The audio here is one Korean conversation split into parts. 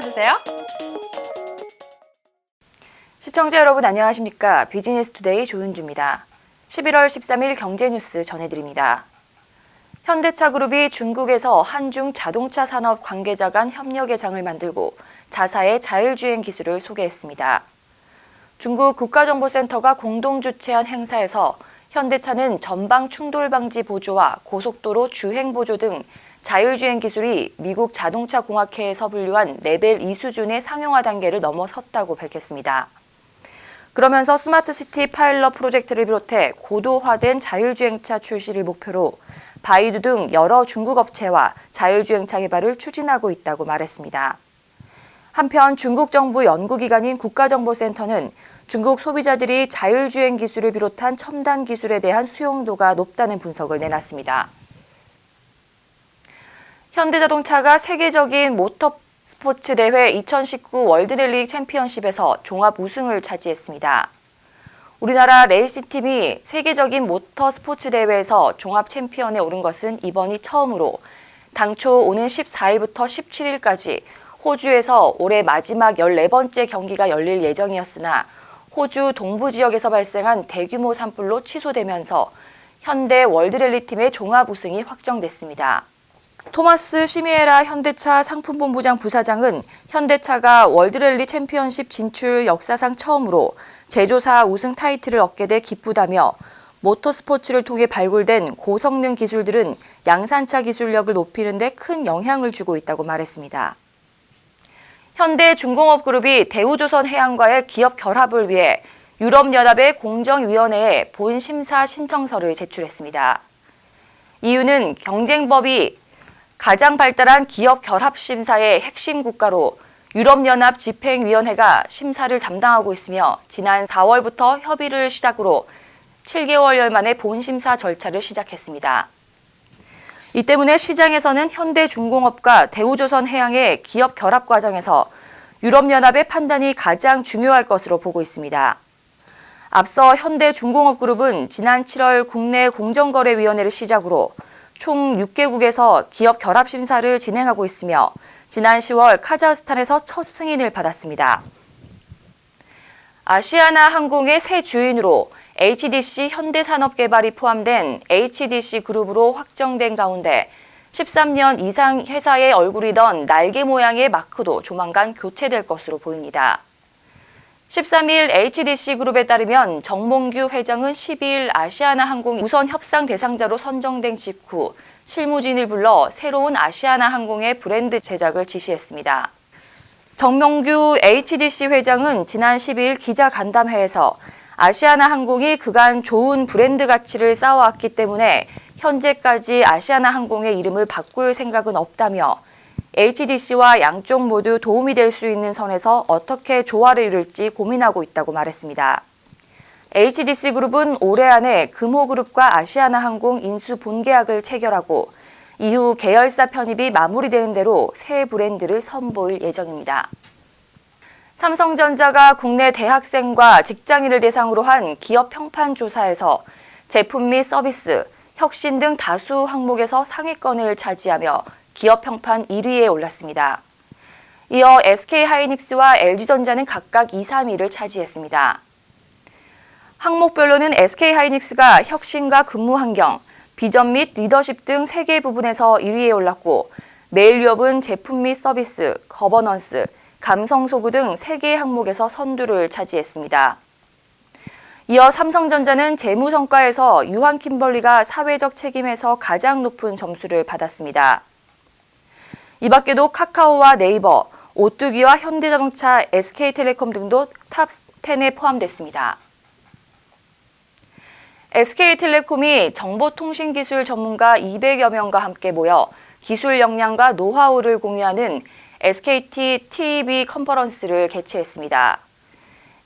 눌러주세요. 시청자 여러분 안녕하십니까? 비즈니스투데이 조은주입니다. 11월 13일 경제뉴스 전해드립니다. 현대차그룹이 중국에서 한중 자동차 산업 관계자 간 협력회장을 만들고 자사의 자율주행 기술을 소개했습니다. 중국 국가정보센터가 공동 주최한 행사에서 현대차는 전방 충돌 방지 보조와 고속도로 주행 보조 등 자율주행 기술이 미국 자동차 공학회에서 분류한 레벨 2 수준의 상용화 단계를 넘어섰다고 밝혔습니다. 그러면서 스마트시티 파일럿 프로젝트를 비롯해 고도화된 자율주행차 출시를 목표로 바이두 등 여러 중국 업체와 자율주행차 개발을 추진하고 있다고 말했습니다. 한편 중국 정부 연구기관인 국가정보센터는 중국 소비자들이 자율주행 기술을 비롯한 첨단 기술에 대한 수용도가 높다는 분석을 내놨습니다. 현대자동차가 세계적인 모터스포츠 대회 2019 월드랠리 챔피언십에서 종합 우승을 차지했습니다. 우리나라 레이싱팀이 세계적인 모터스포츠 대회에서 종합 챔피언에 오른 것은 이번이 처음으로 당초 오는 14일부터 17일까지 호주에서 올해 마지막 14번째 경기가 열릴 예정이었으나 호주 동부 지역에서 발생한 대규모 산불로 취소되면서 현대 월드랠리팀의 종합 우승이 확정됐습니다. 토마스 시미에라 현대차 상품본부장 부사장은 현대차가 월드랠리 챔피언십 진출 역사상 처음으로 제조사 우승 타이틀을 얻게 돼 기쁘다며 모터스포츠를 통해 발굴된 고성능 기술들은 양산차 기술력을 높이는 데 큰 영향을 주고 있다고 말했습니다. 현대중공업그룹이 대우조선해양과의 기업 결합을 위해 유럽연합의 공정위원회에 본심사 신청서를 제출했습니다. 이유는 경쟁법이 가장 발달한 기업 결합 심사의 핵심 국가로 유럽연합 집행위원회가 심사를 담당하고 있으며 지난 4월부터 협의를 시작으로 7개월여 만에 본심사 절차를 시작했습니다. 이 때문에 시장에서는 현대중공업과 대우조선해양의 기업 결합 과정에서 유럽연합의 판단이 가장 중요할 것으로 보고 있습니다. 앞서 현대중공업그룹은 지난 7월 국내 공정거래위원회를 시작으로 총 6개국에서 기업 결합 심사를 진행하고 있으며 지난 10월 카자흐스탄에서 첫 승인을 받았습니다. 아시아나 항공의 새 주인으로 HDC 현대산업개발이 포함된 HDC 그룹으로 확정된 가운데 13년 이상 회사의 얼굴이던 날개 모양의 마크도 조만간 교체될 것으로 보입니다. 13일 HDC 그룹에 따르면 정몽규 회장은 12일 아시아나 항공 우선 협상 대상자로 선정된 직후 실무진을 불러 새로운 아시아나 항공의 브랜드 제작을 지시했습니다. 정몽규 HDC 회장은 지난 12일 기자간담회에서 아시아나 항공이 그간 좋은 브랜드 가치를 쌓아왔기 때문에 현재까지 아시아나 항공의 이름을 바꿀 생각은 없다며 HDC와 양쪽 모두 도움이 될 수 있는 선에서 어떻게 조화를 이룰지 고민하고 있다고 말했습니다. HDC 그룹은 올해 안에 금호그룹과 아시아나 항공 인수 본계약을 체결하고 이후 계열사 편입이 마무리되는 대로 새 브랜드를 선보일 예정입니다. 삼성전자가 국내 대학생과 직장인을 대상으로 한 기업 평판 조사에서 제품 및 서비스, 혁신 등 다수 항목에서 상위권을 차지하며 기업 평판 1위에 올랐습니다. 이어 SK하이닉스와 LG전자는 각각 2, 3위를 차지했습니다. 항목별로는 SK하이닉스가 혁신과 근무 환경, 비전 및 리더십 등 3개 부분에서 1위에 올랐고 메일유업은 제품 및 서비스, 거버넌스, 감성소구 등 3개 항목에서 선두를 차지했습니다. 이어 삼성전자는 재무 성과에서 유한 킴벌리가 사회적 책임에서 가장 높은 점수를 받았습니다. 이 밖에도 카카오와 네이버, 오뚜기와 현대자동차, SK텔레콤 등도 탑 10에 포함됐습니다. SK텔레콤이 정보통신기술 전문가 200여 명과 함께 모여 기술 역량과 노하우를 공유하는 SKT TEB 컨퍼런스를 개최했습니다.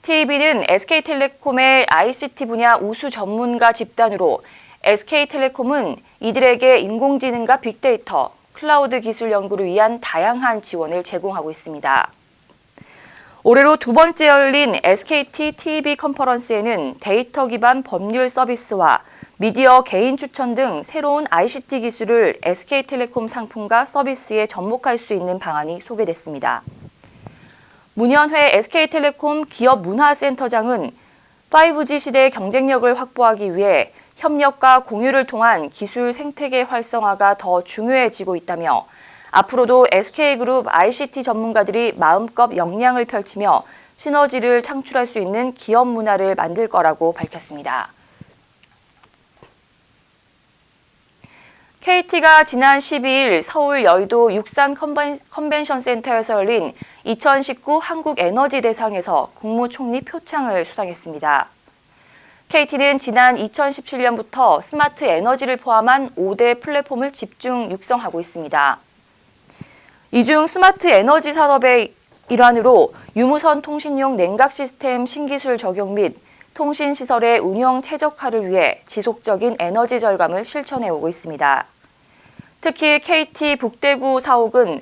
TEB는 SK텔레콤의 ICT 분야 우수 전문가 집단으로 SK텔레콤은 이들에게 인공지능과 빅데이터, 클라우드 기술 연구를 위한 다양한 지원을 제공하고 있습니다. 올해로 두 번째 열린 SKT TEB 컨퍼런스에는 데이터 기반 법률 서비스와 미디어 개인 추천 등 새로운 ICT 기술을 SK텔레콤 상품과 서비스에 접목할 수 있는 방안이 소개됐습니다. 문현회 SK텔레콤 기업문화센터장은 5G 시대의 경쟁력을 확보하기 위해 협력과 공유를 통한 기술 생태계 활성화가 더 중요해지고 있다며 앞으로도 SK그룹 ICT 전문가들이 마음껏 역량을 펼치며 시너지를 창출할 수 있는 기업 문화를 만들 거라고 밝혔습니다. KT가 지난 12일 서울 여의도 육산 컨벤션 센터에서 열린 2019 한국에너지대상에서 국무총리 표창을 수상했습니다. KT는 지난 2017년부터 스마트 에너지를 포함한 5대 플랫폼을 집중 육성하고 있습니다. 이 중 스마트 에너지 산업의 일환으로 유무선 통신용 냉각 시스템 신기술 적용 및 통신시설의 운영 최적화를 위해 지속적인 에너지 절감을 실천해 오고 있습니다. 특히 KT 북대구 사옥은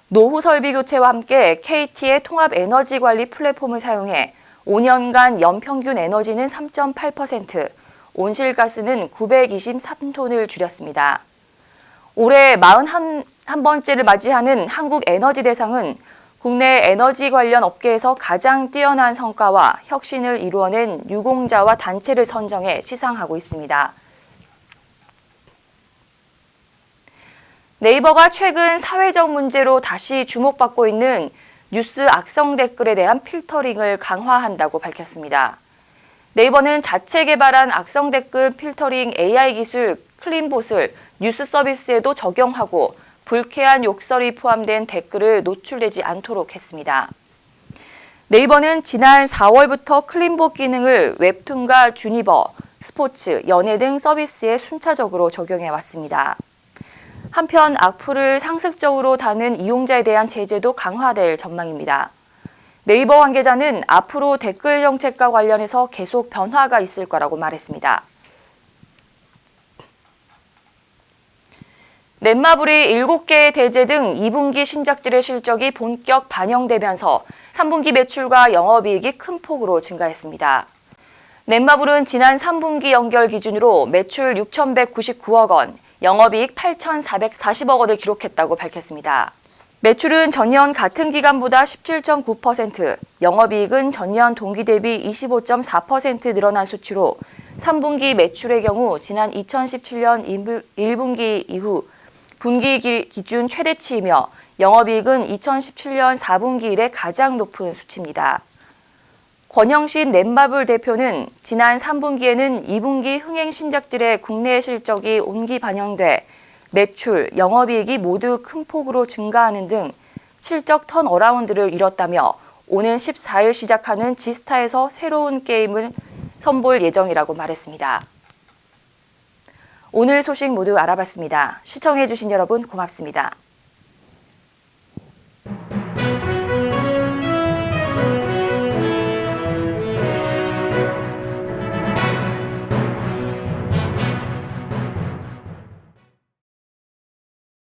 노후 설비 교체와 함께 KT의 통합 에너지 관리 플랫폼을 사용해 5년간 연평균 에너지는 3.8%, 온실가스는 923톤을 줄였습니다. 올해 41번째를 맞이하는 한국에너지대상은 국내 에너지 관련 업계에서 가장 뛰어난 성과와 혁신을 이루어낸 유공자와 단체를 선정해 시상하고 있습니다. 네이버가 최근 사회적 문제로 다시 주목받고 있는 뉴스 악성 댓글에 대한 필터링을 강화한다고 밝혔습니다. 네이버는 자체 개발한 악성 댓글 필터링 AI 기술 클린봇을 뉴스 서비스에도 적용하고 불쾌한 욕설이 포함된 댓글을 노출되지 않도록 했습니다. 네이버는 지난 4월부터 클린봇 기능을 웹툰과 주니버, 스포츠, 연예 등 서비스에 순차적으로 적용해 왔습니다. 한편 악플을 상습적으로 다는 이용자에 대한 제재도 강화될 전망입니다. 네이버 관계자는 앞으로 댓글 정책과 관련해서 계속 변화가 있을 거라고 말했습니다. 넷마블이 7개의 대제 등 2분기 신작들의 실적이 본격 반영되면서 3분기 매출과 영업이익이 큰 폭으로 증가했습니다. 넷마블은 지난 3분기 연결 기준으로 매출 6,199억 원, 영업이익 8,440억 원을 기록했다고 밝혔습니다. 매출은 전년 같은 기간보다 17.9%, 영업이익은 전년 동기 대비 25.4% 늘어난 수치로 3분기 매출의 경우 지난 2017년 1분기 이후 분기 기준 최대치이며 영업이익은 2017년 4분기 이래 가장 높은 수치입니다. 권영신 넷마블 대표는 지난 3분기에는 2분기 흥행 신작들의 국내 실적이 온기 반영돼 매출, 영업이익이 모두 큰 폭으로 증가하는 등 실적 턴어라운드를 이뤘다며 오는 14일 시작하는 지스타에서 새로운 게임을 선보일 예정이라고 말했습니다. 오늘 소식 모두 알아봤습니다. 시청해주신 여러분 고맙습니다.